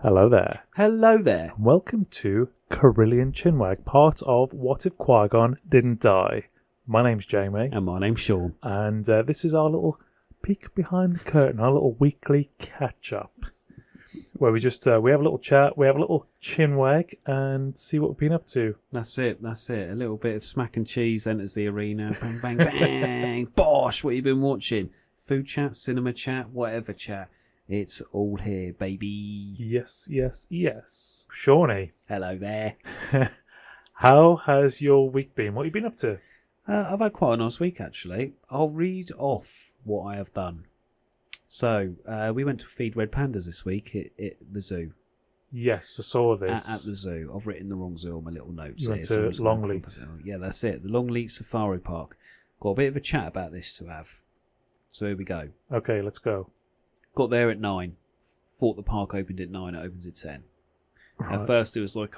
Hello there. Hello there. And welcome to Corellian Chinwag, part of What If Qui-Gon Didn't Die. My name's Jamie. And my name's Shaun. And this is our little peek behind the curtain, our little weekly catch-up. Where we just, we have a little chat, we have a little chinwag, and see what we've been up to. That's it. A little bit of smack and cheese enters the arena. Bang, bang, bang. Bosh, what you been watching? Food chat, cinema chat, whatever chat. It's all here, baby. Yes. Shawnee. Hello there. How has your week been? What have you been up to? I've had quite a nice week, actually. I'll read off what I have done. So, we went to feed red pandas this week at the zoo. Yes, I saw this. At the zoo. I've written the wrong zoo on my little notes. You went to Longleat. Yeah, that's it. The Longleat Safari Park. Got a bit of a chat about this to have. So here we go. Okay, let's go. Got there at 9. Thought the park opened at 9. It opens at 10. Right. At first it was like,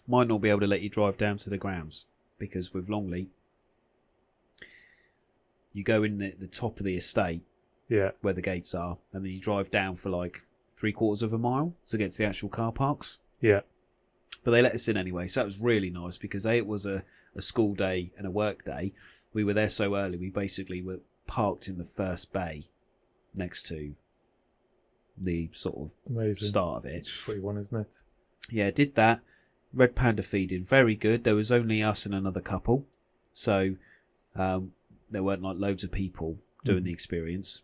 might not be able to let you drive down to the grounds. Because with Longleat, you go in at the top of the estate. Yeah. Where the gates are. And then you drive down for like 3/4 of a mile to get to the actual car parks. Yeah. But they let us in anyway. So that was really nice because it was a school day and a work day. We were there so early. We basically were parked in the first bay. Next to the sort of Amazing. Start of it. It's just what you want, isn't it? Yeah, did that. Red panda feeding, very good. There was only us and another couple. So there weren't like loads of people doing the experience.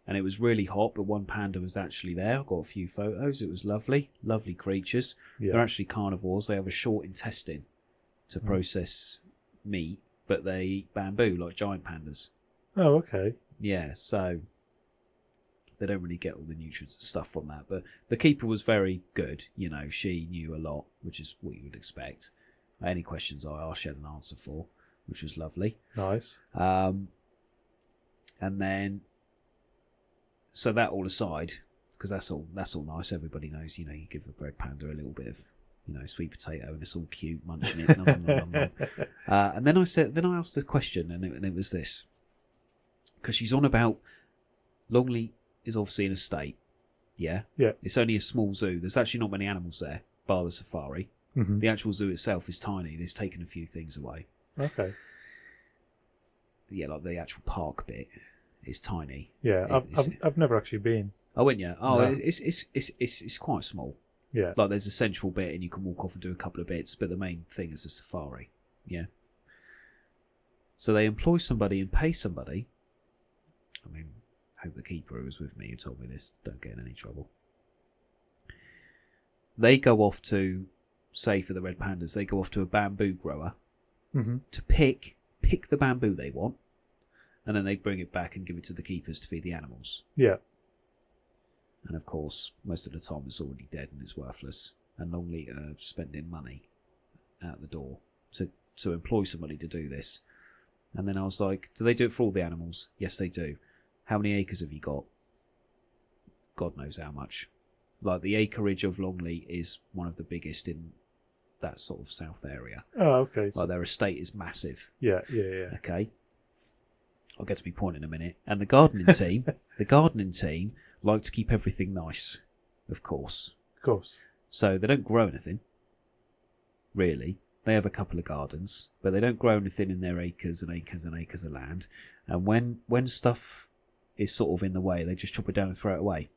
And it was really hot, but one panda was actually there. I got a few photos. It was lovely. Lovely creatures. Yeah. They're actually carnivores. They have a short intestine to process meat, but they eat bamboo like giant pandas. Oh, okay. Yeah, so they don't really get all the nutrients and stuff from that. But the keeper was very good. You know, she knew a lot, which is what you would expect. Any questions I asked, she had an answer for, which was lovely. Nice. And then, so that all aside, because that's all nice. Everybody knows, you know, you give a red panda a little bit of, you know, sweet potato, and it's all cute, munching it. Nom, nom, nom, nom. And then I asked the question, and it was this, because she's on about Longleat is obviously an estate. Yeah. It's only a small zoo. There's actually not many animals there, bar the safari. Mm-hmm. The actual zoo itself is tiny. They've taken a few things away. Okay. Yeah, like the actual park bit is tiny. Yeah, I've never actually been. Oh, went yeah. Oh, No. It's quite small. Yeah. Like there's a central bit, and you can walk off and do a couple of bits, but the main thing is the safari. Yeah. So they employ somebody and pay somebody. I mean, I hope the keeper who was with me who told me this don't get in any trouble. They go off to, say for the red pandas, they go off to a bamboo grower to pick the bamboo they want, and then they bring it back and give it to the keepers to feed the animals. Yeah. And of course, most of the time it's already dead and it's worthless, and Longleat are spending money out the door to employ somebody to do this. And then I was like, do they do it for all the animals? Yes, they do. How many acres have you got? God knows how much. Like the acreage of Longleat is one of the biggest in that sort of south area. Oh, okay. Like their estate is massive. Yeah. Okay. I'll get to my point in a minute. And the gardening team like to keep everything nice, of course. Of course. So they don't grow anything. Really. They have a couple of gardens, but they don't grow anything in their acres and acres and acres of land. And when stuff is sort of in the way, they just chop it down and throw it away,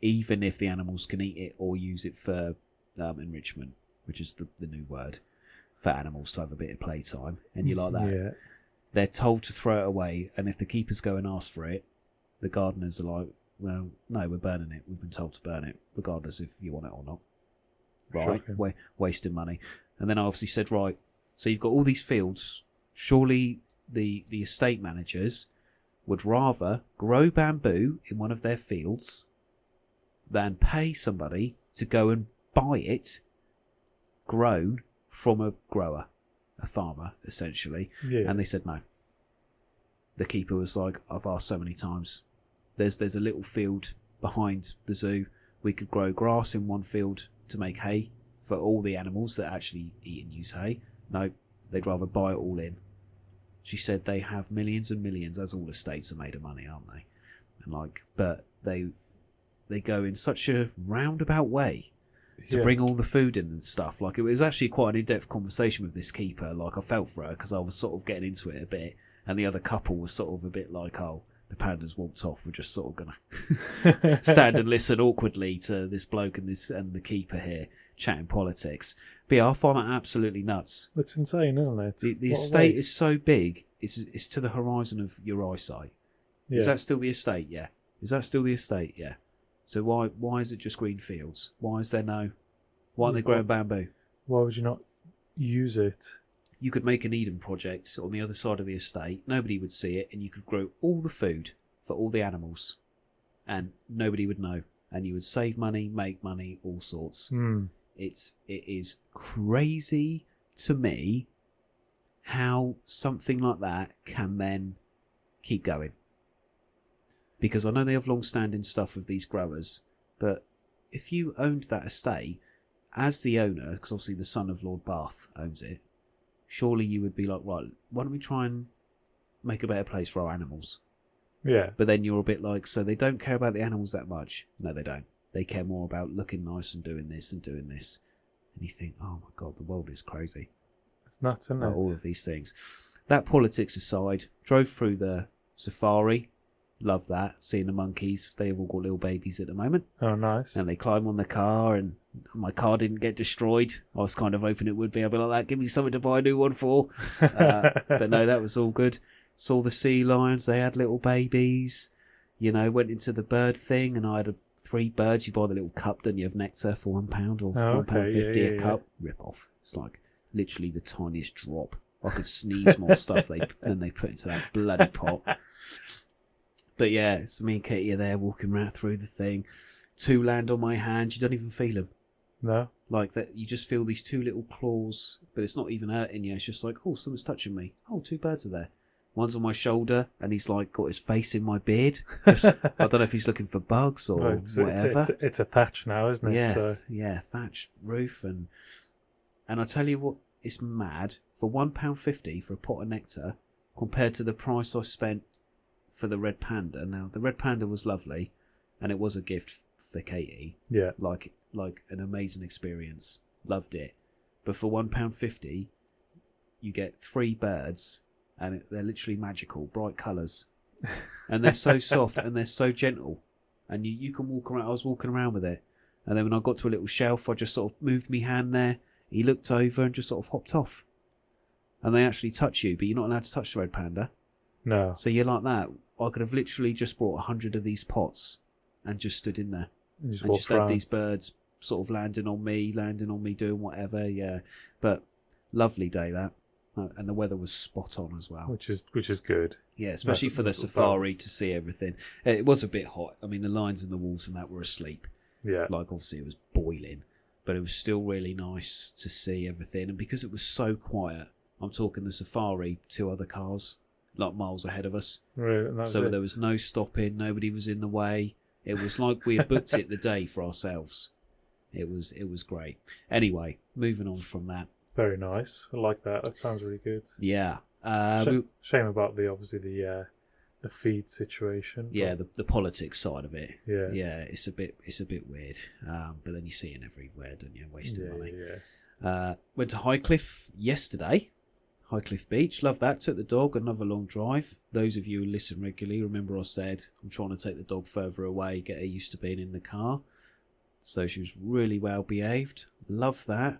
even if the animals can eat it or use it for enrichment, which is the new word for animals to have a bit of playtime. And you like that? Yeah. They're told to throw it away, and if the keepers go and ask for it, the gardeners are like, well, no, we're burning it. We've been told to burn it, regardless if you want it or not. Right? Wasting money. And then I obviously said, right, so you've got all these fields. Surely the estate managers would rather grow bamboo in one of their fields than pay somebody to go and buy it grown from a grower, a farmer, essentially. Yeah. And they said no. The keeper was like, I've asked so many times. There's a little field behind the zoo. We could grow grass in one field to make hay for all the animals that actually eat and use hay. No, they'd rather buy it all in. She said they have millions and millions, as all estates are made of money, aren't they? And but they go in such a roundabout way to Yeah. bring all the food in and stuff. Like, it was actually quite an in-depth conversation with this keeper. Like, I felt for her because I was sort of getting into it a bit, and the other couple was sort of a bit like, oh, the panda's walked off, we're just sort of gonna stand and listen awkwardly to this bloke and the keeper here chatting politics. But yeah, I find that absolutely nuts. It's insane, isn't it? The What a estate waste. is so big, it's to the horizon of your eyesight. Yeah. Is that still the estate? Yeah. Is that still the estate? Yeah. So why is it just green fields? Why is there no? Why aren't they growing bamboo? Why would you not use it? You could make an Eden project on the other side of the estate. Nobody would see it, and you could grow all the food for all the animals, and nobody would know. And you would save money, make money, all sorts. It is crazy to me how something like that can then keep going. Because I know they have long-standing stuff with these growers, but if you owned that estate, as the owner, because obviously the son of Lord Bath owns it, surely you would be like, right, why don't we try and make a better place for our animals? Yeah. But then you're a bit like, so they don't care about the animals that much? No, they don't. They care more about looking nice and doing this and doing this. And you think, oh my God, the world is crazy. It's nuts, isn't it? All of these things. That politics aside, drove through the safari. Love that. Seeing the monkeys. They've all got little babies at the moment. Oh, nice. And they climb on the car, and my car didn't get destroyed. I was kind of hoping it would be. I'd be like, that, give me something to buy a new one for. But no, that was all good. Saw the sea lions. They had little babies. You know, went into the bird thing, and I had 3 birds. You buy the little cup, don't you, of nectar for £1 or £1.50 a cup. Rip off. It's like literally the tiniest drop. I could sneeze more stuff than they put into that bloody pot. But yeah, it's me and Katie are there walking right through the thing. 2 land on my hand. You don't even feel them. No. Like that, you just feel these 2 little claws, but it's not even hurting you. It's just like, oh, someone's touching me. Oh, 2 birds are there. One's on my shoulder, and he's like got his face in my beard. Just, I don't know if he's looking for bugs or whatever. It's a thatch now, isn't it? Yeah, So. yeah, thatched roof, and I tell you what, it's mad for £1.50 for a pot of nectar compared to the price I spent for the red panda. Now the red panda was lovely, and it was a gift for Katie. Yeah. Like an amazing experience. Loved it. But for £1.50, you get 3 birds, and they're literally magical, bright colours, and they're so soft and they're so gentle, and you can walk around. I was walking around with it, and then when I got to a little shelf, I just sort of moved my hand there. He looked over and just sort of hopped off. And they actually touch you, but you're not allowed to touch the red panda. No. So you're like that. I could have literally just brought 100 of these pots and just stood in there. You just And walk just had around. these birds sort of landing on me, doing whatever, yeah. But lovely day, that. And the weather was spot on as well. Which is good. Yeah, especially Nice for the little safari balance. to see everything. It was a bit hot. I mean, the lions and the wolves and that were asleep. Yeah. Like, obviously it was boiling, but it was still really nice to see everything. And because it was so quiet, I'm talking the safari, 2 other cars, like miles ahead of us. Really, and that So it. there was no stopping, nobody was in the way. It was like we had booked it the day for ourselves. It was great. Anyway, moving on from that. Very nice. I like that. That sounds really good. Yeah. Shame about the feed situation. Yeah, the politics side of it. Yeah. Yeah, it's a bit weird. But then you see it everywhere, don't you? Wasting money. Yeah. Went to Highcliffe yesterday. Highcliffe Beach. Love that. Took the dog. Another long drive. Those of you who listen regularly remember I said I'm trying to take the dog further away, get her used to being in the car. So she was really well behaved. Love that.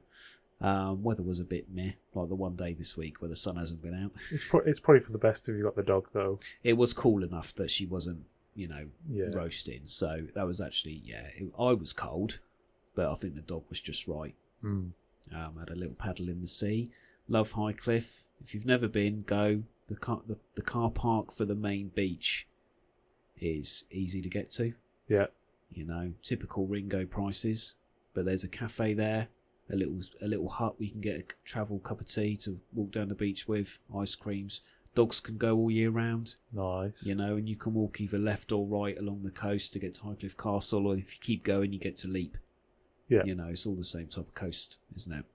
Weather was a bit meh, like the one day this week where the sun hasn't been out. It's probably for the best if you got the dog though. It was cool enough that she wasn't, Yeah. roasting. So that was actually, I was cold, but I think the dog was just right. Had a little paddle in the sea. Love Highcliffe. If you've never been, go. The car park for the main beach is easy to get to. Yeah. Typical Ringo prices, but there's a cafe there. A little hut we can get a travel cup of tea to walk down the beach with, ice creams. Dogs can go all year round, Nice. and you can walk either left or right along the coast to get to Highcliffe Castle, or if you keep going, you get to Leap. Yeah. It's all the same type of coast, isn't it?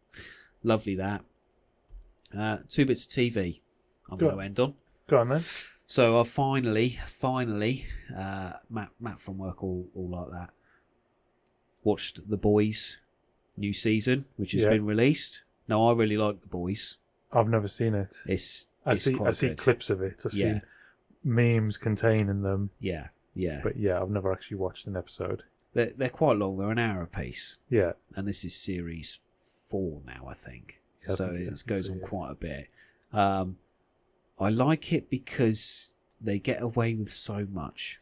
Lovely that. 2 bits of TV I'm going to end on. Go on then. So I finally, Matt from work, all like that, watched The Boys new season, which has been released. Now, I really like The Boys. I've never seen it. I see good. clips of it. I've seen memes containing them. Yeah. But yeah, I've never actually watched an episode. They're quite long. They're an hour a piece. Yeah. And this is series 4 now, I think. Yeah, so it goes on quite a bit. I like it because they get away with so much,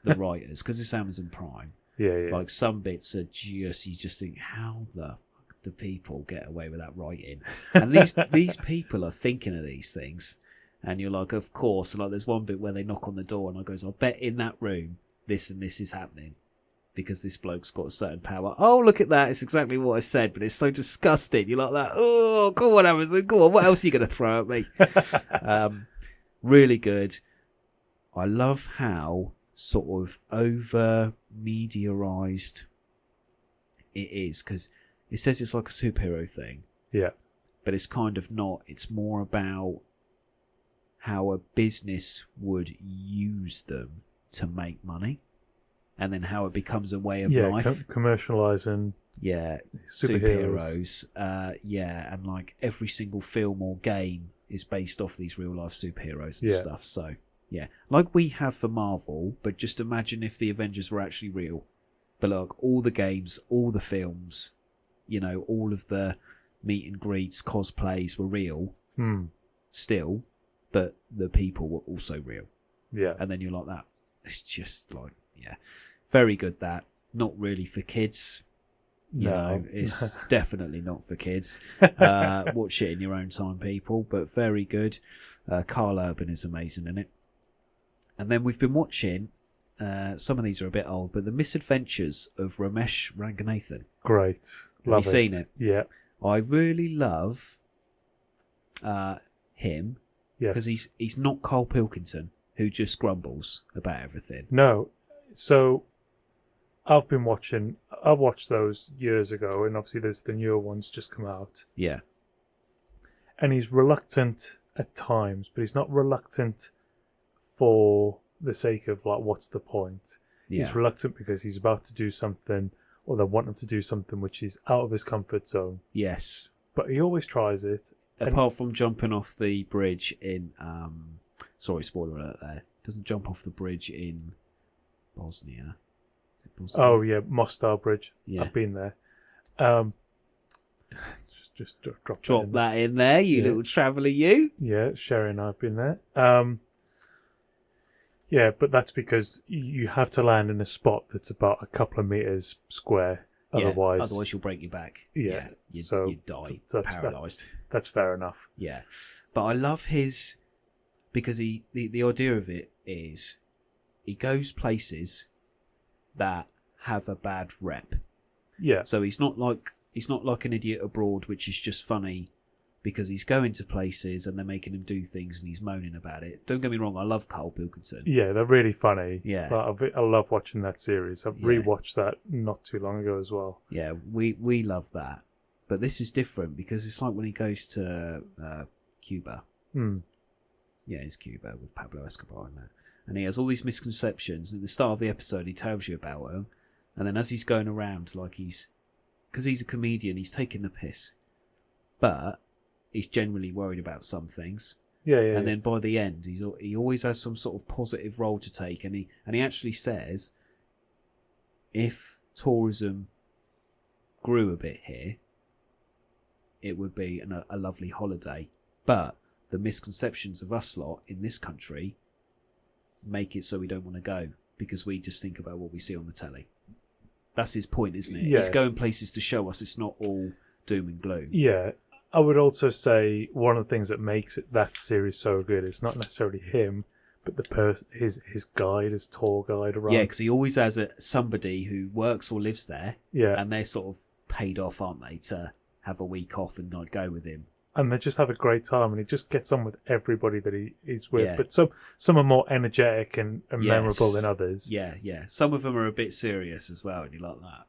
the writers, because it's Amazon Prime. Yeah. Like, some bits are you just think, how the fuck do people get away with that writing? And these people are thinking of these things. And you're like, of course. And like, there's one bit where they knock on the door and I goes, I bet in that room this and this is happening because this bloke's got a certain power. Oh, look at that. It's exactly what I said, but it's so disgusting. You're like that. Oh, go on, Amazon. Go on. What else are you going to throw at me? Really good. I love how sort of over mediaized it is, because it says it's like a superhero thing. Yeah. But it's kind of not. It's more about how a business would use them to make money, and then how it becomes a way of life. Commercializing superheroes. And like every single film or game is based off these real life superheroes and stuff. So like we have for Marvel, but just imagine if the Avengers were actually real. But like all the games, all the films, all of the meet and greets, cosplays were real still, but the people were also real. Yeah. And then you're like that. It's just like, very good. That not really for kids. It's definitely not for kids. Watch it in your own time, people. But very good. Carl Urban is amazing in it. And then we've been watching. Some of these are a bit old, but The Misadventures of Ramesh Ranganathan. Great. Love Have you seen it? Yeah. I really love him. Yes. Because he's not Carl Pilkington, who just grumbles about everything. No. So I've watched those years ago, and obviously there's the newer ones just come out. Yeah. And he's reluctant at times, but he's not reluctant for the sake of like, what's the point? Yeah. He's reluctant because he's about to do something, or they want him to do something which is out of his comfort zone. Yes. But he always tries it. Apart from jumping off the bridge in... sorry, spoiler alert there. Doesn't jump off the bridge in Bosnia. Is it Bosnia? Oh, yeah, Mostar Bridge. Yeah. I've been there. Just drop that in there, you little traveller, you. Yeah, Sherry and I have been there. Yeah, but that's because you have to land in a spot that's about a couple of meters square. Otherwise you'll break your back. Yeah. You'd die, paralysed. That's fair enough. Yeah. But I love his... Because the idea of it is he goes places that have a bad rep. Yeah. So he's not like an idiot abroad, which is just funny because he's going to places and they're making him do things and he's moaning about it. Don't get me wrong, I love Carl Pilkington. Yeah, they're really funny. Yeah. I love watching that series. I've rewatched that not too long ago as well. Yeah, we love that. But this is different because it's like when he goes to Cuba. Yeah, it's Cuba with Pablo Escobar in there. And he has all these misconceptions. And at the start of the episode, he tells you about them. And then as he's going around, like because he's a comedian, he's taking the piss. But he's generally worried about some things. Yeah. And then by the end, he always has some sort of positive role to take. And he actually says, if tourism grew a bit here, it would be a lovely holiday. But the misconceptions of us lot in this country make it so we don't want to go because we just think about what we see on the telly. That's his point, isn't it? Yeah. He's going places to show us it's not all doom and gloom. Yeah. I would also say one of the things that makes that series so good is not necessarily him, but his guide, his tour guide around. Yeah, because he always has somebody who works or lives there. Yeah. And they're sort of paid off, aren't they, to have a week off and not go with him. And they just have a great time, and he just gets on with everybody that he's with. Yeah. But some are more energetic and memorable than others. Yeah. Some of them are a bit serious as well, and you like that.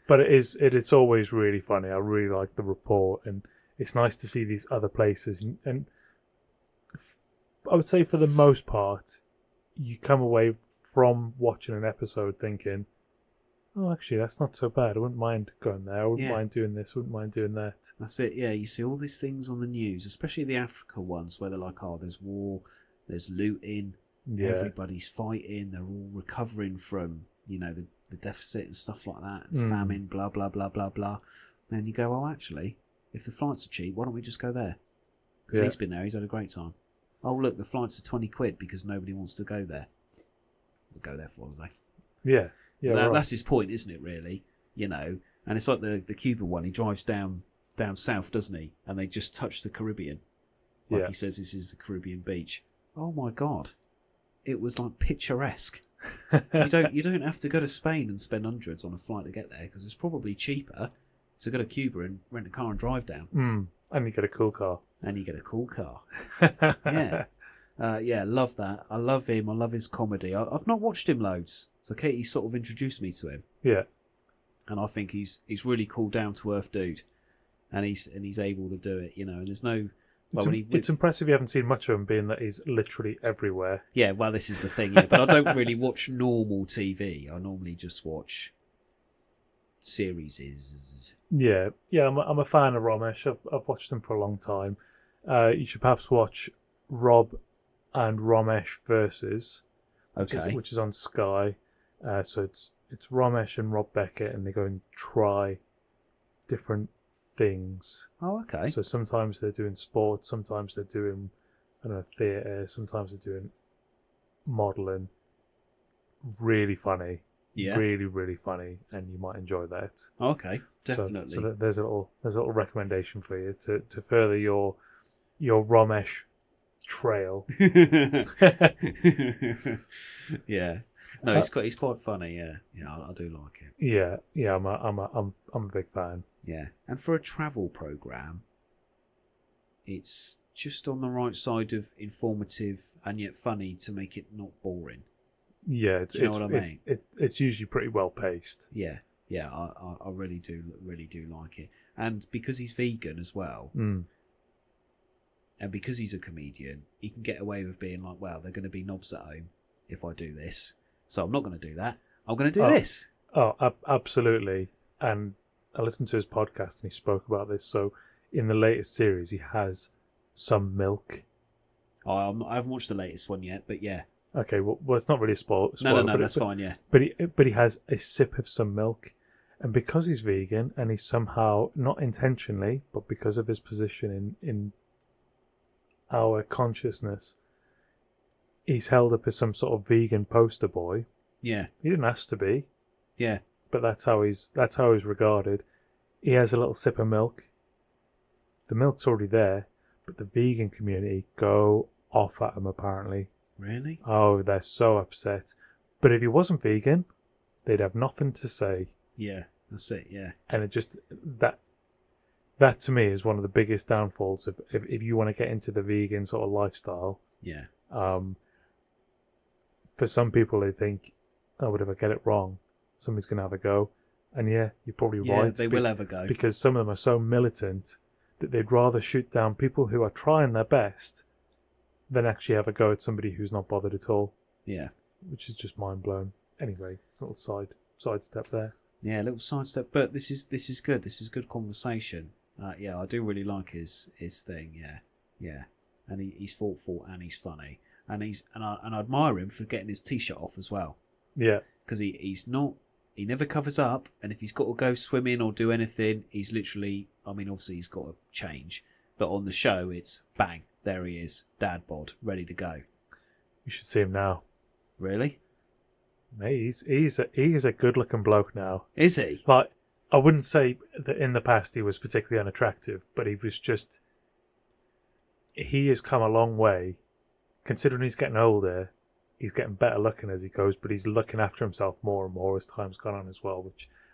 but it's always really funny. I really like the report, and it's nice to see these other places. And I would say for the most part, you come away from watching an episode thinking, oh, actually, that's not so bad. I wouldn't mind going there. I wouldn't mind doing this. I wouldn't mind doing that. That's it, yeah. You see all these things on the news, especially the Africa ones, where they're like, oh, there's war, there's looting, everybody's fighting, they're all recovering from, the deficit and stuff like that, famine, blah, blah, blah, blah, blah. And you go, oh, actually, if the flights are cheap, why don't we just go there? Because he's been there, he's had a great time. Oh, look, the flights are £20 because nobody wants to go there. We'll go there for holiday. Yeah. Yeah, that's his point, isn't it? Really, And it's like the Cuban one. He drives down south, doesn't he? And they just touch the Caribbean, like he says this is the Caribbean beach. Oh my God, it was like picturesque. you don't have to go to Spain and spend hundreds on a flight to get there because it's probably cheaper to go to Cuba and rent a car and drive down. And you get a cool car. Yeah, love that. I love him. I love his comedy. I've not watched him loads, so Katie sort of introduced me to him. Yeah, and I think he's really cool, down to earth dude, and he's able to do it. And there's no. Well, it's impressive you haven't seen much of him, being that he's literally everywhere. Yeah, well, this is the thing. Yeah, but I don't really watch normal TV. I normally just watch series. Yeah. I'm a fan of Ramesh. I've watched him for a long time. You should perhaps watch Rob and Ramesh versus, which is on Sky. So it's Ramesh and Rob Beckett, and they go and try different things. Oh, okay. So sometimes they're doing sports, sometimes they're doing, I don't know, theatre, sometimes they're doing modelling. Really funny. Yeah. Really, really funny, and you might enjoy that. Okay, definitely. So there's a little recommendation for you to further your Ramesh trail. Yeah. No, he's quite funny. Yeah, I do like it. Yeah. I'm a big fan. Yeah, and for a travel program, it's just on the right side of informative and yet funny to make it not boring. Yeah, do you know what I mean? It's usually pretty well paced. Yeah. I really do like it, and because he's vegan as well. And because he's a comedian, he can get away with being like, well, they're going to be knobs at home if I do this. So I'm not going to do that. I'm going to do this. Oh, absolutely. And I listened to his podcast and he spoke about this. So in the latest series, he has some milk. Oh, I haven't watched the latest one yet, but yeah. Okay, well it's not really a spoiler. No, that's fine, yeah. But he has a sip of some milk. And because he's vegan and he's somehow, not intentionally, but because of his position in our consciousness, he's held up as some sort of vegan poster boy. Yeah. He didn't ask to be. Yeah. But that's how he's regarded. He has a little sip of milk. The milk's already there, but the vegan community go off at him apparently. Really? Oh, they're so upset. But if he wasn't vegan, they'd have nothing to say. Yeah, that's it, yeah. And it just that to me is one of the biggest downfalls of if you want to get into the vegan sort of lifestyle. Yeah. For some people, they think, oh, but if I get it wrong, somebody's going to have a go. And yeah, you're probably right. Yeah, they will have a go. Because some of them are so militant that they'd rather shoot down people who are trying their best than actually have a go at somebody who's not bothered at all. Yeah. Which is just mind-blown. Anyway, little sidestep there. Yeah, little sidestep. But this is good. This is good conversation. Yeah, I do really like his thing. Yeah. And he's thoughtful and he's funny. And I admire him for getting his t-shirt off as well. Yeah. Because he never covers up, and if he's got to go swimming or do anything, he's literally, I mean, obviously he's got to change, but on the show it's bang, there he is, dad bod, ready to go. You should see him now. Really? Mate, he's a good looking bloke now. Is he? Like, I wouldn't say that in the past he was particularly unattractive, but he has come a long way. Considering he's getting older, he's getting better looking as he goes, but he's looking after himself more and more as time's gone on as well,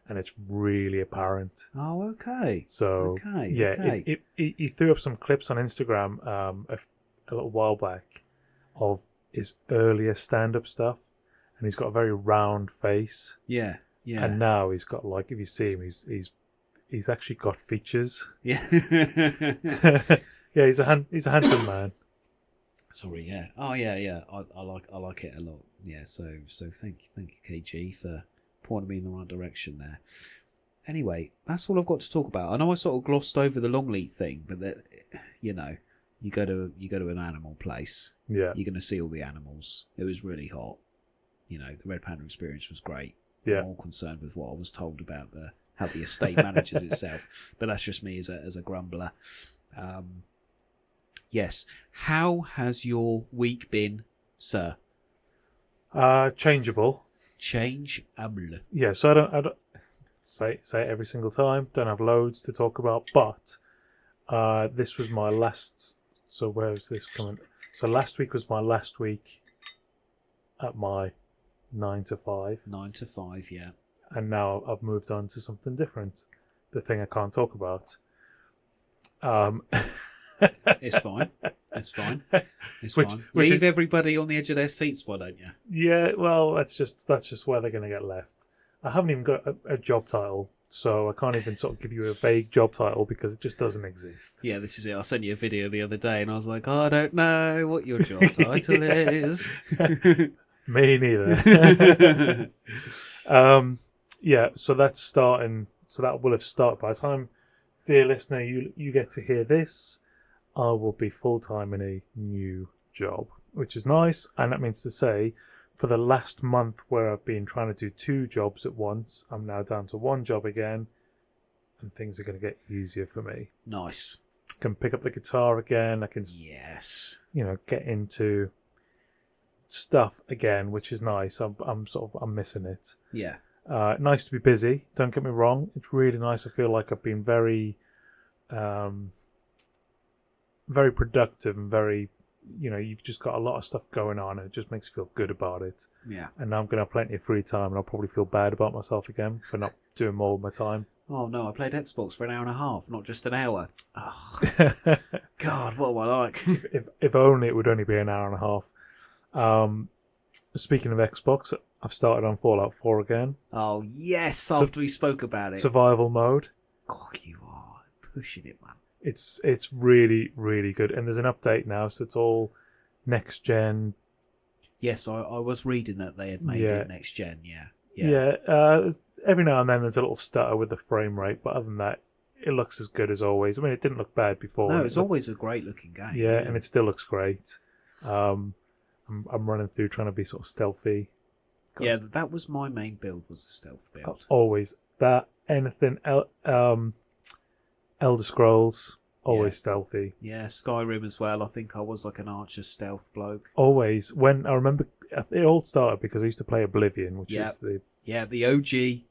and it's really apparent. Oh, okay. So, okay. He threw up some clips on Instagram a little while back of his earlier stand-up stuff, and he's got a very round face. Yeah. And now he's got, like, if you see him, he's actually got features. Yeah. Yeah, he's a handsome man. Sorry, yeah. Oh, yeah. I like it a lot. Yeah. So thank you, KG, for pointing me in the right direction there. Anyway, that's all I've got to talk about. I know I sort of glossed over the Longleat thing, but that, you know, you go to an animal place. Yeah. You're going to see all the animals. It was really hot. You know, the Red Panda experience was great. Yeah. I'm more concerned with what I was told about how the estate manages itself, but that's just me as a grumbler. Yes. How has your week been, sir? Changeable. Changeable. Yeah, so I don't say it every single time. Don't have loads to talk about, but this was my last. So where is this coming? So last week was my last week at my 9 to 5. 9 to 5, yeah. And now I've moved on to something different. The thing I can't talk about. It's fine. It's fine. It's fine. Leave everybody on the edge of their seats, why don't you? Yeah, well, that's just where they're going to get left. I haven't even got a job title, so I can't even sort of give you a vague job title because it just doesn't exist. Yeah, this is it. I sent you a video the other day and I was like, I don't know what your job title is. Me neither. Yeah, so that's starting. So that will have started by the time, dear listener, you get to hear this. I will be full-time in a new job, which is nice. And that means to say, for the last month where I've been trying to do 2 jobs at once, I'm now down to 1 job again, and things are going to get easier for me. Nice. I can pick up the guitar again. I can, yes, get into stuff again, which is nice. I'm missing it. Yeah. Nice to be busy. Don't get me wrong. It's really nice. I feel like I've been very productive and very, you've just got a lot of stuff going on and it just makes you feel good about it. Yeah. And now I'm going to have plenty of free time and I'll probably feel bad about myself again for not doing more with my time. Oh no, I played Xbox for an hour and a half, not just an hour. Oh, God, what am I like? if only it would only be an hour and a half. Speaking of Xbox, I've started on Fallout 4 again. Oh yes, after we spoke about it. Survival mode. God, you are pushing it, man. It's really, really good. And there's an update now, so it's all next gen. Yes, I was reading that they had made it next gen, Every now and then there's a little stutter with the frame rate, but other than that, it looks as good as always. I mean, it didn't look bad before. No, it's always a great looking game. Yeah, and it still looks great. I'm running through trying to be sort of stealthy. Yeah, that was my main build, was a stealth build. Always. That, anything, Elder Scrolls, always stealthy. Yeah, Skyrim as well. I think I was like an archer stealth bloke. Always. When I remember, it all started because I used to play Oblivion, which is the... Yeah, the OG.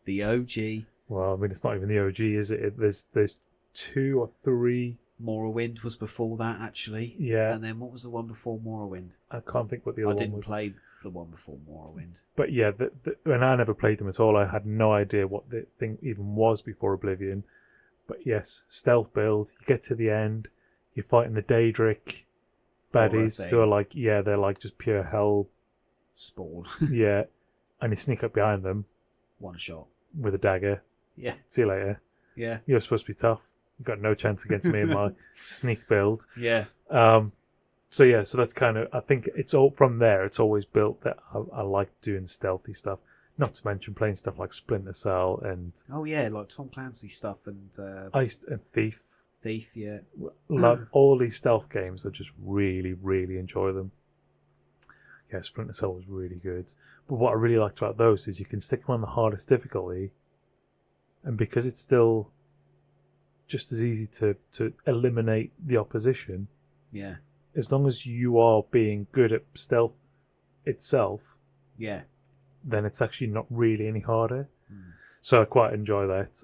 Well, I mean, it's not even the OG, is it? There's 2 or 3... Morrowind was before that, actually. Yeah. And then what was the one before Morrowind? I can't think what the other one was. I didn't play the one before Morrowind. But yeah, when I never played them at all, I had no idea what the thing even was before Oblivion. But yes, stealth build. You get to the end, you're fighting the Daedric baddies who are like, they're like just pure hell spawn. Yeah, and you sneak up behind them. One shot with a dagger. Yeah. See you later. Yeah. You're supposed to be tough. You've got no chance against me in my sneak build. Yeah. So that's kind of, I think it's all from there. It's always built that I like doing stealthy stuff. Not to mention playing stuff like Splinter Cell and... Oh, yeah, like Tom Clancy stuff and... and Thief. Thief, yeah. Love all these stealth games. I just really, really enjoy them. Yeah, Splinter Cell was really good. But what I really liked about those is you can stick them on the hardest difficulty, and because it's still just as easy to eliminate the opposition... Yeah. As long as you are being good at stealth itself... Yeah. Then it's actually not really any harder. So I quite enjoy that.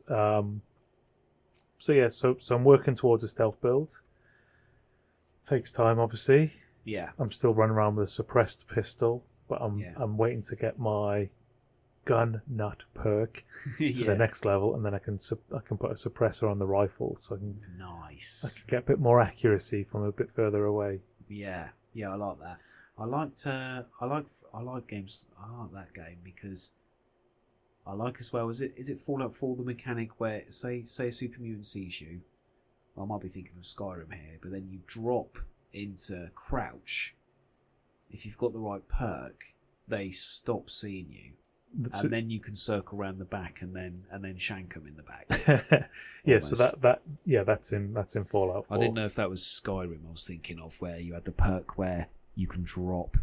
So I'm working towards a stealth build. Takes time, obviously. Yeah. I'm still running around with a suppressed pistol, but I'm waiting to get my gun nut perk to the next level, and then I can put a suppressor on the rifle, so I can get a bit more accuracy from a bit further away. Yeah, I like that. I like games. I like that game because I like as well. Is it Fallout 4 the mechanic where say a super mutant sees you? I might be thinking of Skyrim here, but then you drop into crouch if you've got the right perk, they stop seeing you. And then you can circle around the back and then shank them in the back. Yeah, so that's in Fallout 4. I didn't know if that was Skyrim I was thinking of, where you had the perk where you can drop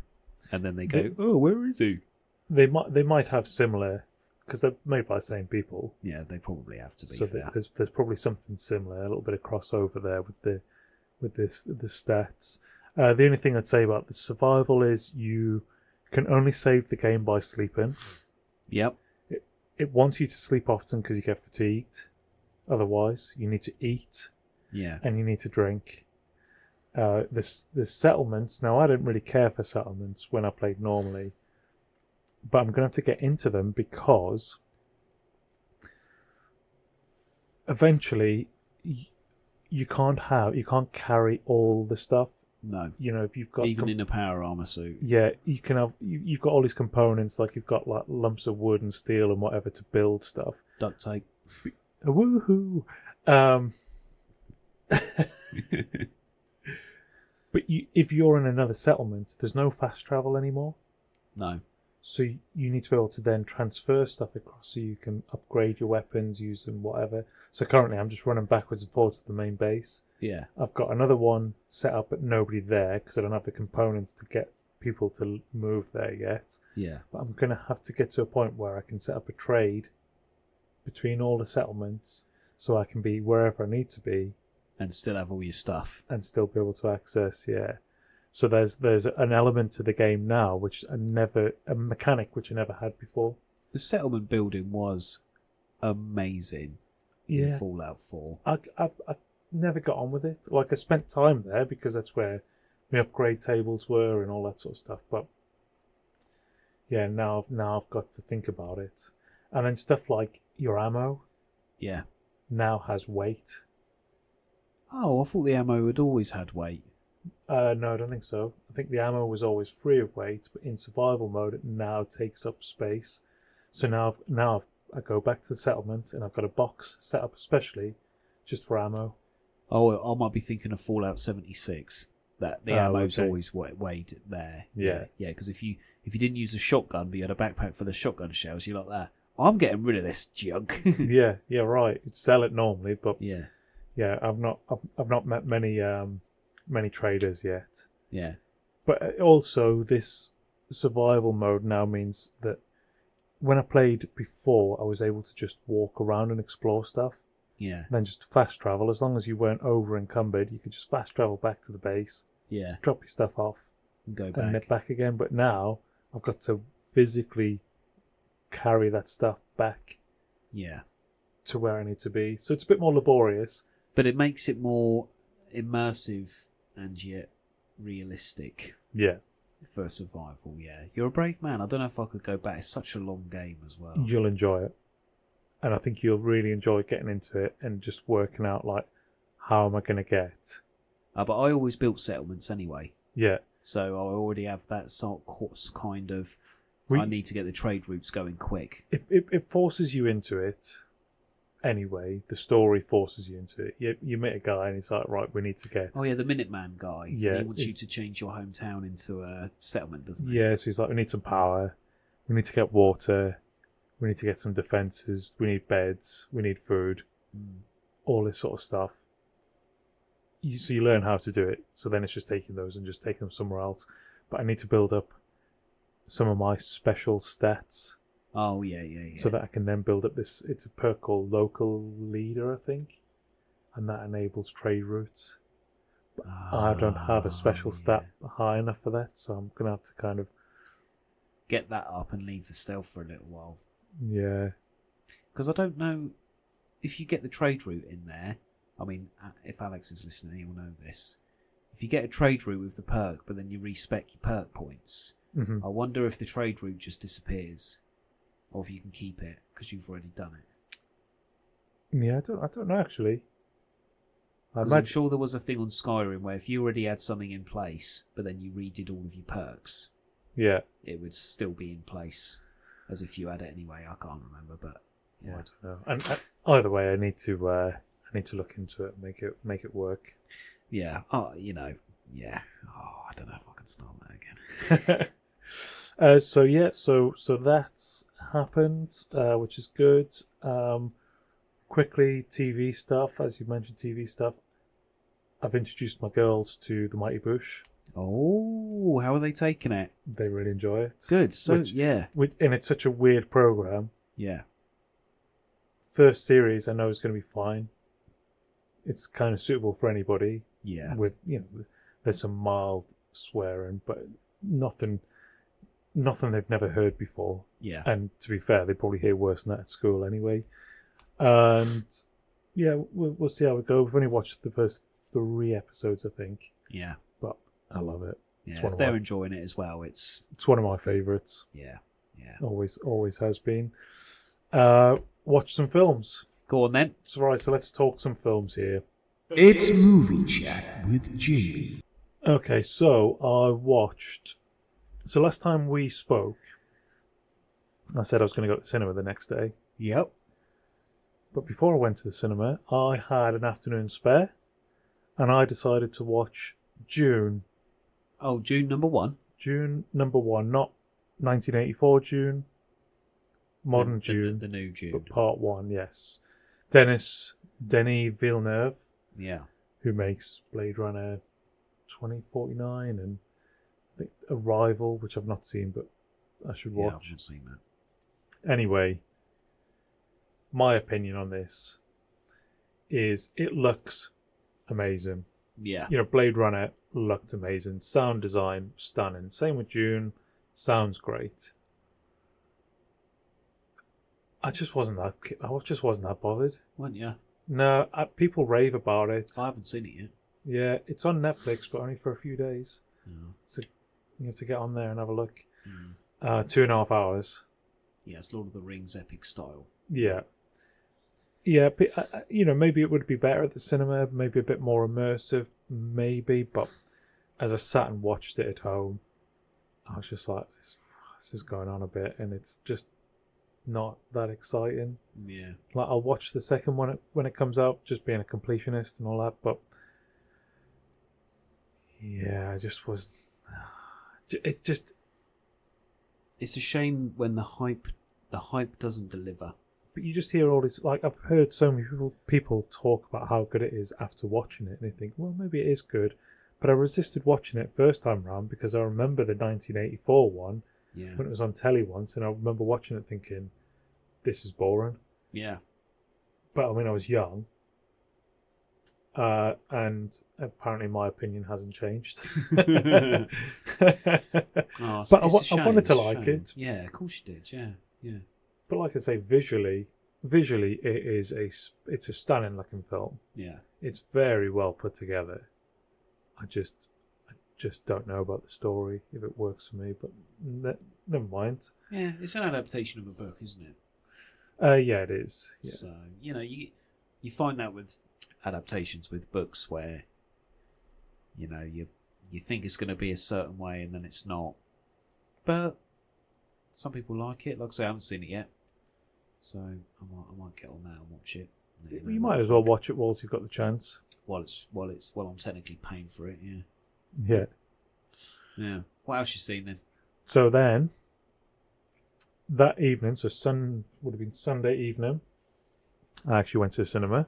and then they go, oh, where is he? They might have similar, because they're made by the same people. Yeah, they probably have to be. So there's probably something similar, a little bit of crossover there with the stats. The only thing I'd say about the survival is you can only save the game by sleeping. Yep. It wants you to sleep often because you get fatigued. Otherwise, you need to eat. Yeah. And you need to drink. The settlements. Now, I didn't really care for settlements when I played normally, but I'm going to have to get into them because eventually you can't carry all the stuff. No. You know, if you've got even in a power armor suit. Yeah, you can have. You've got all these components, like you've got like lumps of wood and steel and whatever to build stuff. Duct tape. Woohoo! But if you're in another settlement, there's no fast travel anymore. No. So you need to be able to then transfer stuff across, so you can upgrade your weapons, use them, whatever. So currently, I'm just running backwards and forwards to the main base. Yeah. I've got another one set up, but nobody there because I don't have the components to get people to move there yet. Yeah. But I'm going to have to get to a point where I can set up a trade between all the settlements so I can be wherever I need to be. And still have all your stuff. And still be able to access, yeah. So there's an element to the game now, a mechanic which I never had before. The settlement building was amazing in Fallout 4. I never got on with it. Like, I spent time there because that's where my upgrade tables were and all that sort of stuff. But yeah, now I've got to think about it. And then stuff like your ammo, yeah, now has weight. Oh, I thought the ammo had always had weight. No, I don't think so. I think the ammo was always free of weight, but in survival mode, it now takes up space. So now I go back to the settlement and I've got a box set up especially just for ammo. Oh, I might be thinking of Fallout 76. That the ammo's always weighed there. Yeah, yeah. Because if you didn't use a shotgun, but you had a backpack full of shotgun shells, you're like that. I'm getting rid of this junk. yeah, right. You'd sell it normally, but yeah. I've not met many traders yet. Yeah. But also, this survival mode now means that when I played before, I was able to just walk around and explore stuff. Yeah. And then just fast travel. As long as you weren't over encumbered, you could just fast travel back to the base. Yeah. Drop your stuff off. And go back. And nip back again. But now, I've got to physically carry that stuff back. Yeah. To where I need to be. So it's a bit more laborious. But it makes it more immersive and yet realistic. Yeah. For survival, yeah. You're a brave man. I don't know if I could go back. It's such a long game as well. You'll enjoy it. And I think you'll really enjoy getting into it and just working out, like, how am I going to get? But I always built settlements anyway. Yeah. So I already have that sort of kind of... I need to get the trade routes going quick. It forces you into it. Anyway, the story forces you into it. You meet a guy and he's like, right, we need to get... Oh yeah, the Minuteman guy. Yeah. He wants you to change your hometown into a settlement, doesn't he? Yeah, so he's like, we need some power. We need to get water. We need to get some defences. We need beds. We need food. All this sort of stuff. So you learn how to do it. So then it's just taking those and just taking them somewhere else. But I need to build up some of my special stats. Oh, yeah. So that I can then build up this... It's a perk called Local Leader, I think. And that enables trade routes. But I don't have a special stat high enough for that, so I'm going to have to kind of... Get that up and leave the stealth for a little while. Yeah. Because I don't know... If you get the trade route in there... I mean, if Alex is listening, he'll know this. If you get a trade route with the perk, but then you respec your perk points... Mm-hmm. I wonder if the trade route just disappears. Or if you can keep it, because you've already done it. Yeah, I don't know, actually. I'm sure there was a thing on Skyrim where if you already had something in place, but then you redid all of your perks, yeah, it would still be in place as if you had it anyway. I can't remember, but yeah, I don't know. And either way, I need to look into it and make it work. Yeah. Oh, yeah. Oh, I don't know if I can start that again. So that's happened, which is good. Quickly, TV stuff, as you mentioned, TV stuff. I've introduced my girls to the Mighty Boosh. Oh, how are they taking it? They really enjoy it. Good. So And it's such a weird program. Yeah. First series, I know is going to be fine. It's kind of suitable for anybody. Yeah. With there's some mild swearing, but nothing they've never heard before. Yeah. And to be fair, they probably hear worse than that at school anyway. And yeah, we'll see how it goes. We've only watched the first 3 episodes, I think. Yeah. But I love it. Yeah. If they're enjoying it as well, it's one of my favourites. Yeah. Yeah. Always has been. Watch some films. Go on then. So right, so let's talk some films here. It's Movie Chat with Jamie. Okay, so I watched. So last time we spoke, I said I was going to go to the cinema the next day. Yep. But before I went to the cinema, I had an afternoon spare, and I decided to watch June. Oh, June number 1. June number 1, not 1984 June. Modern June. The new June. But part 1, yes. Denis Villeneuve. Yeah. Who makes Blade Runner 2049 and I think Arrival, which I've not seen, but I should watch. Yeah, I've not seen that. Anyway, my opinion on this is it looks amazing. Yeah. Blade Runner looked amazing. Sound design, stunning. Same with June. Sounds great. I just wasn't that bothered. Weren't you? No, people rave about it. I haven't seen it yet. Yeah, it's on Netflix, but only for a few days. No. So you have to get on there and have a look. 2.5 hours. Yeah, it's Lord of the Rings epic style. Yeah. Yeah, maybe it would be better at the cinema, maybe a bit more immersive, maybe, but as I sat and watched it at home, I was just like, this is going on a bit, and it's just not that exciting. Yeah. Like, I'll watch the second one when it comes out, just being a completionist and all that, but yeah, I just was... It's a shame when the hype doesn't deliver. But you just hear all this, like, I've heard so many people talk about how good it is after watching it, and they think, well, maybe it is good. But I resisted watching it first time round because I remember the 1984 one when it was on telly once, and I remember watching it thinking, this is boring. Yeah. But I mean, I was young, and apparently my opinion hasn't changed. But I wanted to like it. Yeah, of course you did. Yeah, yeah. But like I say, visually, it's a stunning looking film. Yeah, it's very well put together. I just don't know about the story if it works for me, but never mind. Yeah, it's an adaptation of a book, isn't it? Yeah, it is. Yeah. So you find that with adaptations with books where you think it's going to be a certain way and then it's not. But some people like it. Like I say, I haven't seen it yet, so I might get on that and watch it. You might as well watch it whilst you've got the chance. While I'm technically paying for it. Yeah. Yeah. Yeah. What else you seen then? So then, that evening, would have been Sunday evening, I actually went to the cinema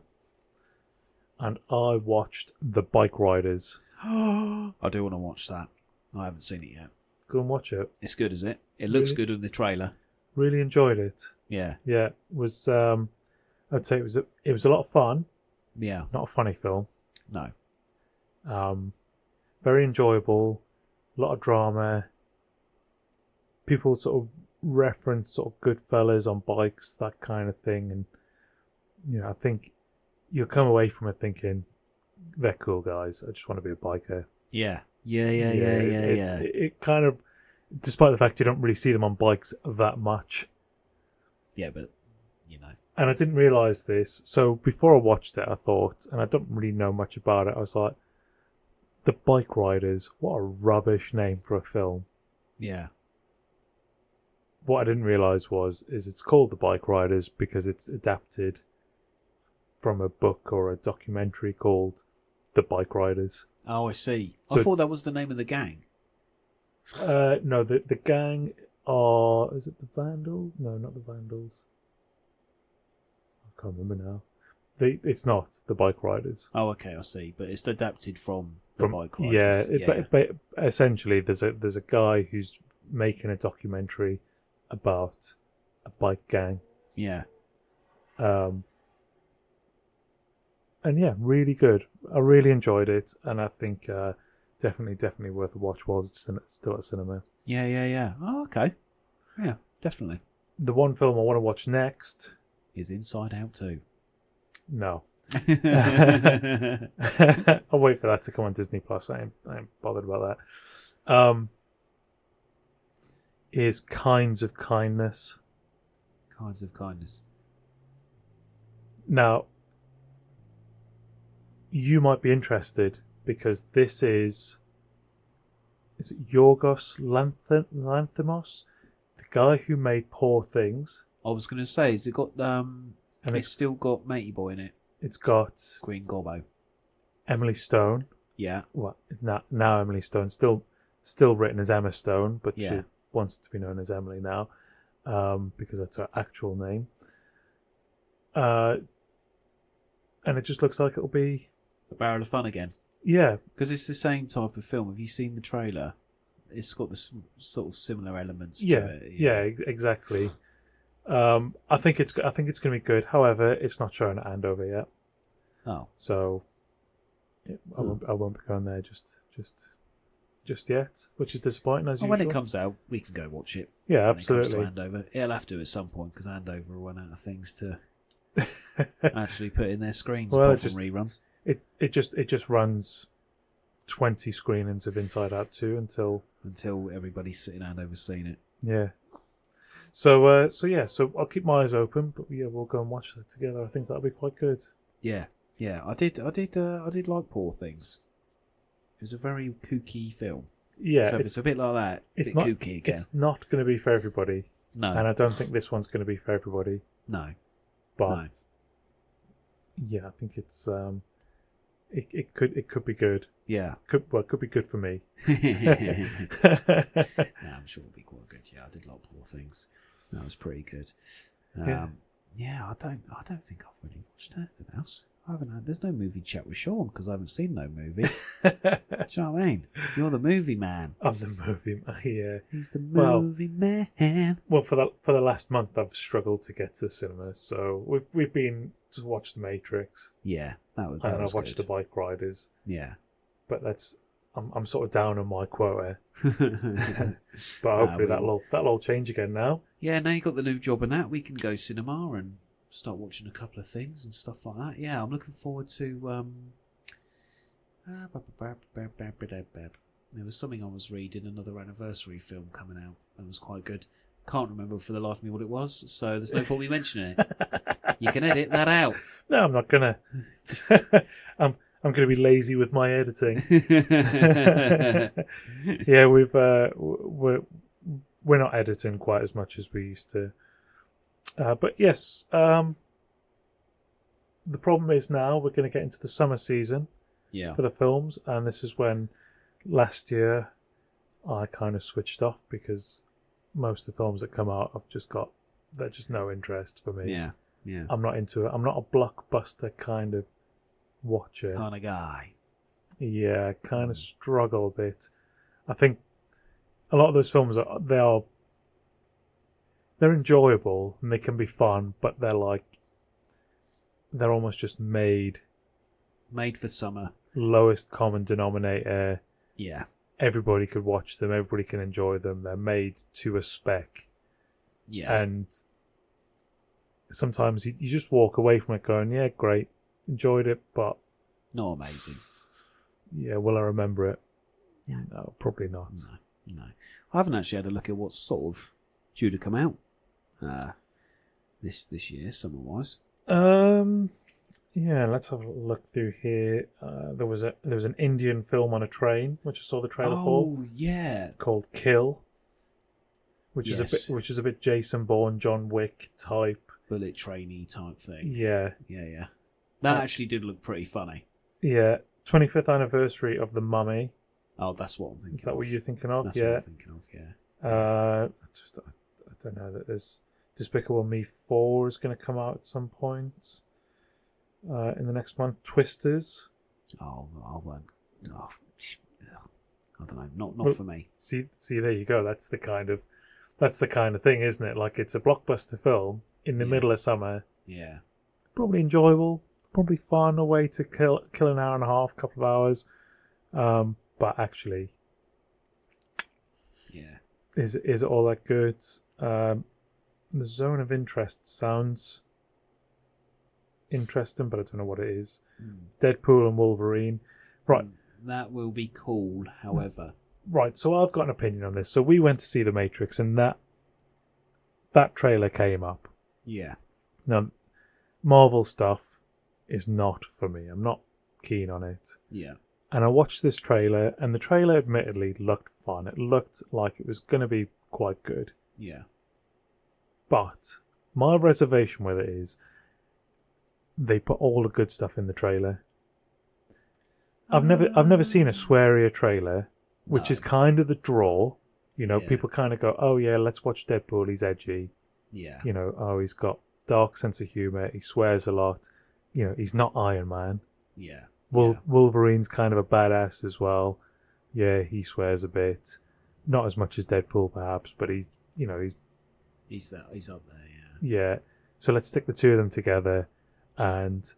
and I watched The Bike Riders. I do want to watch that. I haven't seen it yet. Go and watch it. It's good, is it? It looks good in the trailer. Really enjoyed it. Yeah. Yeah. It was, I'd say it was a lot of fun. Yeah. Not a funny film. No. Very enjoyable. A lot of drama. People sort of reference sort of Goodfellas on bikes, that kind of thing, and I think you'll come away from it thinking they're cool guys. I just want to be a biker. Yeah. It kind of, despite the fact you don't really see them on bikes that much. Yeah, but And I didn't realise this, so before I watched it, I thought, and I don't really know much about it, I was like, The Bike Riders, what a rubbish name for a film. Yeah. What I didn't realise is it's called The Bike Riders because it's adapted from a book or a documentary called The Bike Riders. Oh, I see. So I thought that was the name of the gang. No, the gang are. Is it the Vandals? No, not the Vandals. I can't remember now. It's not the bike riders. Oh, okay, I see. But it's adapted from the bike Yeah, riders. but essentially, there's a guy who's making a documentary about a bike gang. Yeah. And yeah, really good. I really enjoyed it, and I think definitely worth a watch while it's still at cinema. Yeah. Oh, okay. Yeah, definitely. The one film I want to watch next Is Inside Out too. No. I'll wait for that to come on Disney Plus. I ain't bothered about that. Is Kinds of Kindness. Kinds of Kindness. Now, you might be interested because this is it Yorgos Lanthimos, the guy who made Poor Things. I was going to say, has it got And it's still got Matey Boy in it? It's got Green Gobbo. Emily Stone. Yeah. Well, now Emily Stone, still written as Emma Stone, but Yeah. she wants to be known as Emily now, because that's her actual name. And it just looks like it'll be A Barrel of Fun again. yeah. Because it's the same type of film. Have you seen the trailer? It's got this sort of similar elements to Yeah, it. exactly. I think it's going to be good. However, it's not showing at Andover yet, Oh. so I won't be going there just yet, which is disappointing as Well, usual. when it comes out, we can go watch it. Yeah, When it comes absolutely. to Andover. It'll have to at some point because Andover will run out of things to actually put in their screens Well, apart from reruns. It just runs 20 screenings of Inside Out 2 until everybody's sitting Andover seeing it. yeah. So I'll keep my eyes open, but yeah, we'll go and watch that together. I think that'll be quite good. Yeah. I did like Poor Things. It was a very kooky film. Yeah, So if it's a bit like that, it's bit not kooky again. it's not going to be for everybody, No, and I don't think this one's going to be for everybody. no. But yeah, I think it's it could be good. Yeah. It could be good for me. I'm sure it'll be quite good. Yeah, I did like Poor Things. That was pretty good. Yeah. I don't think I've really watched anything else. I haven't had. There's no movie chat with Sean because I haven't seen no movies. Do you know what I mean? You're the movie man. I'm the movie man. Yeah. He's the movie man. Well, for the last month, I've struggled to get to the cinema, so we've been to watch The Matrix, Yeah, that was. and I've watched The Bike Riders, Yeah. but I'm sort of down on my quota. But hopefully that'll all change again now. Yeah, now you got the new job and that, we can go cinema and start watching a couple of things and stuff like that. Yeah, I'm looking forward to. There was something I was reading, another anniversary film coming out. That was quite good. Can't remember for the life of me what it was, so there's no point me mentioning it. You can edit that out. No, I'm not gonna. I'm gonna be lazy with my editing. Yeah, we're not editing quite as much as we used to. But yes, the problem is now we're going to get into the summer season Yeah. for the films, and this is when last year I kind of switched off because most of the films that come out they're just no interest for me. Yeah. Yeah. I'm not into it. I'm not a blockbuster kind of watcher. Kind of guy. Yeah, I kind of struggle a bit. I think a lot of those films they're enjoyable and they can be fun, but they're almost just made for summer. lowest common denominator. Yeah. Everybody could watch them, everybody can enjoy them. They're made to a spec. Yeah. And sometimes you just walk away from it going, yeah, great, enjoyed it, but Not amazing. yeah, will I remember it? No, probably not. No. I haven't actually had a look at what's sort of due to come out this year, summer-wise. Yeah, let's have a look through here. There was an Indian film on a train, which I saw the trailer for, Oh, yeah. called Kill, which Yes. is a bit Jason Bourne, John Wick type. Bullet trainee type thing. Yeah, Yeah. That actually did look pretty funny. yeah. 25th anniversary of The Mummy. Oh, that's what I'm thinking. Is that what you're thinking of? That's yeah. what I'm thinking of. Yeah. I don't know that there's Despicable Me 4 is going to come out at some point in the next month. Twisters. Oh, I don't know. Not for me. See, there you go. That's the kind of thing, isn't it? Like, it's a blockbuster film in the middle of summer. Yeah. Probably enjoyable. Probably fun. A way to kill an hour and a half, couple of hours. But actually, yeah, is it all that good? The Zone of Interest sounds interesting, but I don't know what it is. Deadpool and Wolverine. Right. That will be cool, however. Right, so I've got an opinion on this. So we went to see The Matrix, and that trailer came up. Yeah. Now, Marvel stuff is not for me. I'm not keen on it. Yeah. And I watched this trailer, and the trailer admittedly looked fun. It looked like it was going to be quite good. Yeah. But my reservation with it is they put all the good stuff in the trailer. I've never seen a swearier trailer, which is kind of the draw. You know, people kind of go, "Oh yeah, let's watch Deadpool. He's edgy." Yeah. You know, oh, he's got dark sense of humor. He swears a lot. You know, he's not Iron Man. Yeah. Wolverine's kind of a badass as well. Yeah, he swears a bit. Not as much as Deadpool, perhaps, but he's up there. Yeah. Yeah. So let's stick the two of them together, and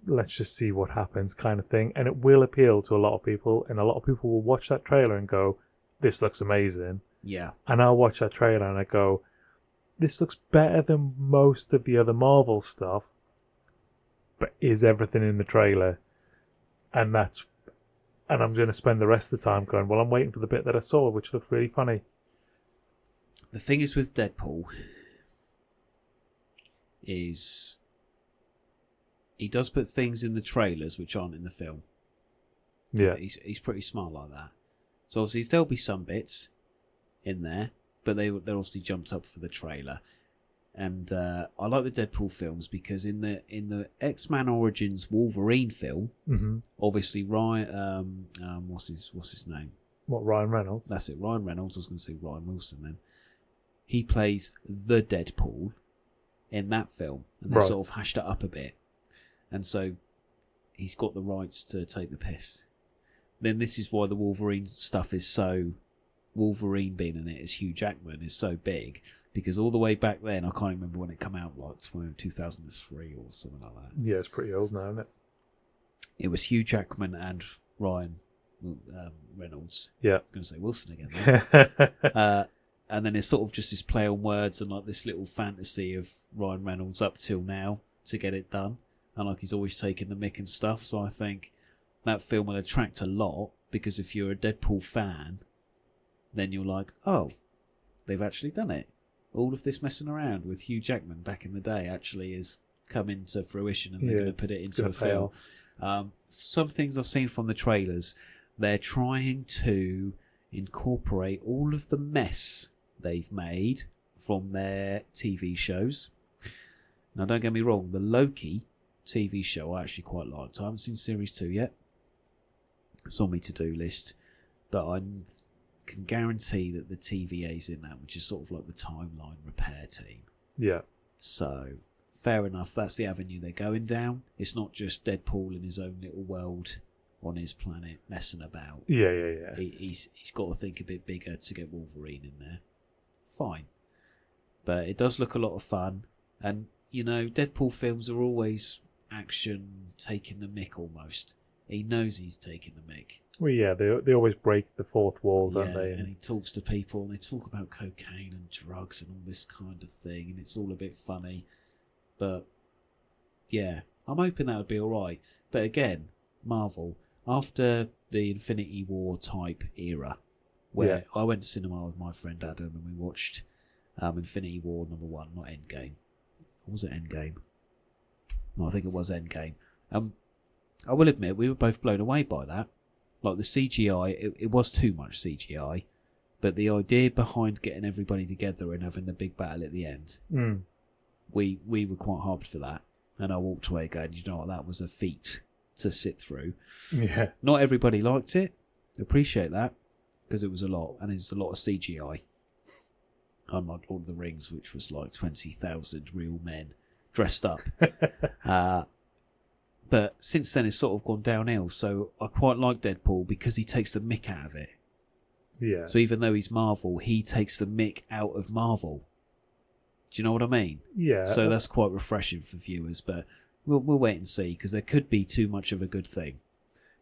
let's just see what happens, kind of thing. And it will appeal to a lot of people, and a lot of people will watch that trailer and go, "This looks amazing." Yeah. And I'll watch that trailer and I go, "This looks better than most of the other Marvel stuff." But is everything in the trailer? And I'm going to spend the rest of the time going, well, I'm waiting for the bit that I saw, which looked really funny. The thing is with Deadpool is he does put things in the trailers which aren't in the film. Yeah. He's pretty smart like that. So obviously there'll be some bits in there, but they're obviously jumped up for the trailer. And I like the Deadpool films because in the X-Men Origins Wolverine film, obviously Ryan, what's his name? What, Ryan Reynolds? That's it, Ryan Reynolds. I was going to say Ryan Wilson then. He plays the Deadpool in that film, and they sort of hashed it up a bit. And so he's got the rights to take the piss. Then this is why the Wolverine stuff is so... Wolverine being in it as Hugh Jackman is so big, because all the way back then, I can't remember when it came out, like 2003 or something like that. Yeah, it's pretty old now, isn't it? It was Hugh Jackman and Ryan Reynolds. Yeah. I was going to say Wilson again. And then it's sort of just this play on words and like this little fantasy of Ryan Reynolds up till now to get it done. And like he's always taking the mick and stuff. So I think that film will attract a lot, because if you're a Deadpool fan, then you're like, oh, they've actually done it. All of this messing around with Hugh Jackman back in the day actually is come into fruition, and they're going to put it into a film. Some things I've seen from the trailers, they're trying to incorporate all of the mess they've made from their TV shows. Now, don't get me wrong, the Loki TV show I actually quite liked. I haven't seen Series 2 yet. It's on my to-do list. But I can guarantee that the TVA's in that, which is sort of like the timeline repair team. Yeah. So, fair enough. That's the avenue they're going down. It's not just Deadpool in his own little world on his planet messing about. Yeah. He's got to think a bit bigger to get Wolverine in there. Fine. But it does look a lot of fun. And, you know, Deadpool films are always action taking the mick almost. He knows he's taking the mick. Well, yeah, they always break the fourth wall, don't they? And he talks to people, and they talk about cocaine and drugs and all this kind of thing, and it's all a bit funny. But, yeah, I'm hoping that would be alright. But again, Marvel, after the Infinity War type era, where I went to cinema with my friend Adam, and we watched Infinity War #1, not Endgame. Or was it Endgame? No, I think it was Endgame. I will admit, we were both blown away by that. Like the CGI, it was too much CGI, but the idea behind getting everybody together and having the big battle at the end, we were quite hyped for that. And I walked away going, you know what, that was a feat to sit through. Yeah. Not everybody liked it. Appreciate that, because it was a lot, and it's a lot of CGI. Unlike Lord of the Rings, which was like 20,000 real men dressed up. But since then, it's sort of gone downhill. So I quite like Deadpool because he takes the mick out of it. Yeah. So even though he's Marvel, he takes the mick out of Marvel. Do you know what I mean? Yeah. So that's quite refreshing for viewers, but we'll wait and see, because there could be too much of a good thing.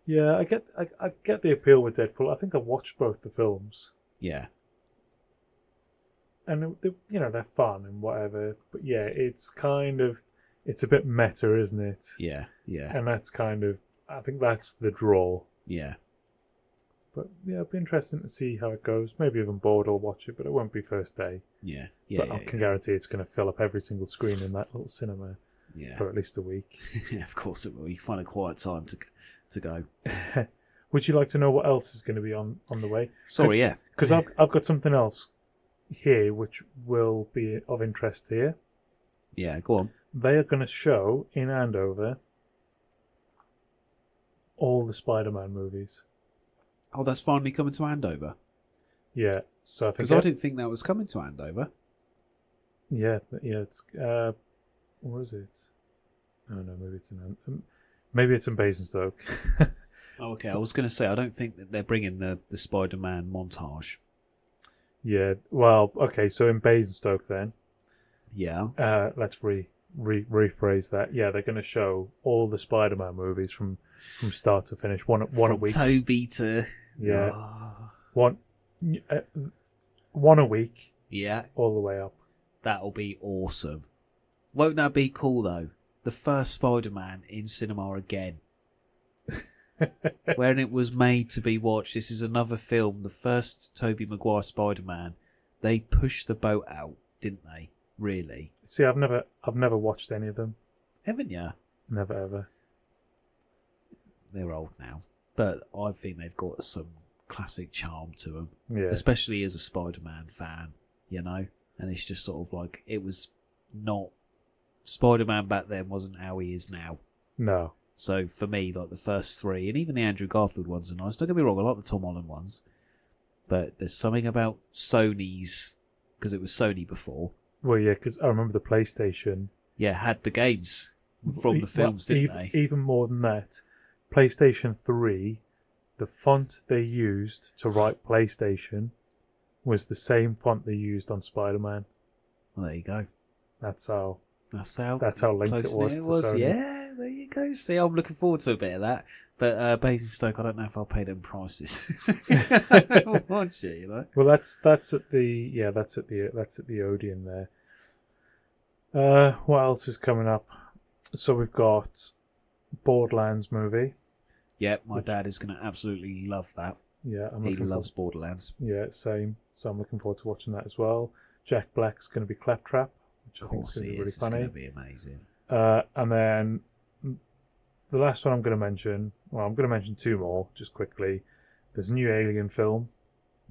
Yeah, I get the appeal with Deadpool. I think I've watched both the films. Yeah. And they're fun and whatever, but yeah, it's a bit meta, isn't it? Yeah, yeah. And that's I think that's the draw. Yeah. But yeah, it'll be interesting to see how it goes. Maybe even bored will watch it, but it won't be first day. Yeah, yeah. But I can guarantee it's going to fill up every single screen in that little cinema for at least a week. Yeah, of course it will. You find a quiet time to go. Would you like to know what else is going to be on the way? Sorry, yeah. Because I've got something else here which will be of interest here. Yeah, go on. They are going to show in Andover all the Spider-Man movies. Oh, that's finally coming to Andover. Yeah, so I think because I didn't think that was coming to Andover. Yeah, it's where is it? Oh no, maybe it's in Basingstoke. Oh, okay. I was going to say I don't think that they're bringing the Spider-Man montage. Yeah, well, okay, so in Basingstoke then. Yeah. Let's rephrase that. Yeah, they're going to show all the Spider-Man movies from start to finish, one a week. Toby to one a week. Yeah, all the way up. That'll be awesome. Won't that be cool though? The first Spider-Man in cinema again. When it was made to be watched, this is another film. The first Tobey Maguire Spider-Man, they pushed the boat out, didn't they? Really? See, I've never watched any of them. Haven't you? Never ever. They're old now, but I think they've got some classic charm to them. Yeah. Especially as a Spider-Man fan, you know. And it's just sort of like it was not Spider-Man back then wasn't how he is now. No. So for me, like the first three, and even the Andrew Garfield ones are nice. Don't get me wrong, I like the Tom Holland ones, but there's something about Sony's, because it was Sony before. Well, yeah, because I remember the PlayStation. Yeah, had the games from the films, didn't they? Even more than that, PlayStation 3, the font they used to write PlayStation was the same font they used on Spider-Man. Well, there you go. That's how linked it was to was. Sony. Yeah, there you go. See, I'm looking forward to a bit of that. But Basingstoke, I don't know if I'll pay them prices. Watch it, you know. Well, that's at the Odeon there. What else is coming up? So we've got Borderlands movie. Yeah, my dad is going to absolutely love that. Yeah, he loves Borderlands. Yeah, same. So I'm looking forward to watching that as well. Jack Black's going to be Claptrap, which Of I think is course going to he be really is. It's funny. going to be amazing. And then the last one I'm going to mention. Well, I'm going to mention two more just quickly. There's a new Alien film.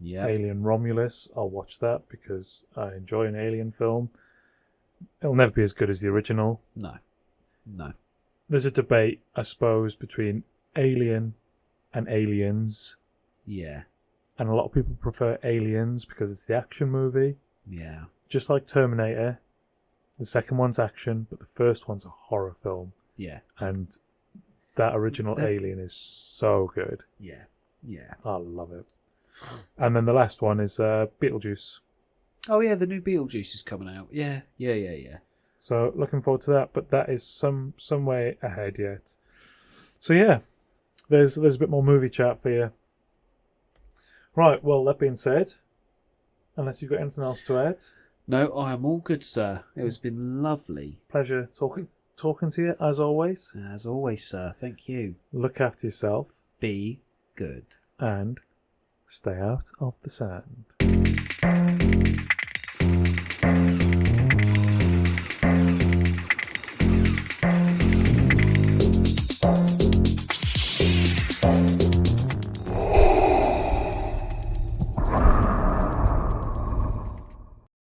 Yeah. Alien Romulus. I'll watch that because I enjoy an Alien film. It'll never be as good as the original. No. There's a debate, I suppose, between Alien and Aliens. Yeah. And a lot of people prefer Aliens because it's the action movie. Yeah. Just like Terminator. The second one's action, but the first one's a horror film. Yeah. And that original Alien is so good. Yeah. Yeah. I love it. And then the last one is Beetlejuice. Oh yeah, the new Beetlejuice is coming out. Yeah. So looking forward to that, but that is some way ahead yet. So yeah, there's a bit more movie chat for you. Right, well, that being said, unless you've got anything else to add. No, I am all good, sir. It has been lovely. Pleasure talking to you, as always. As always, sir. Thank you. Look after yourself. Be good. And stay out of the sand.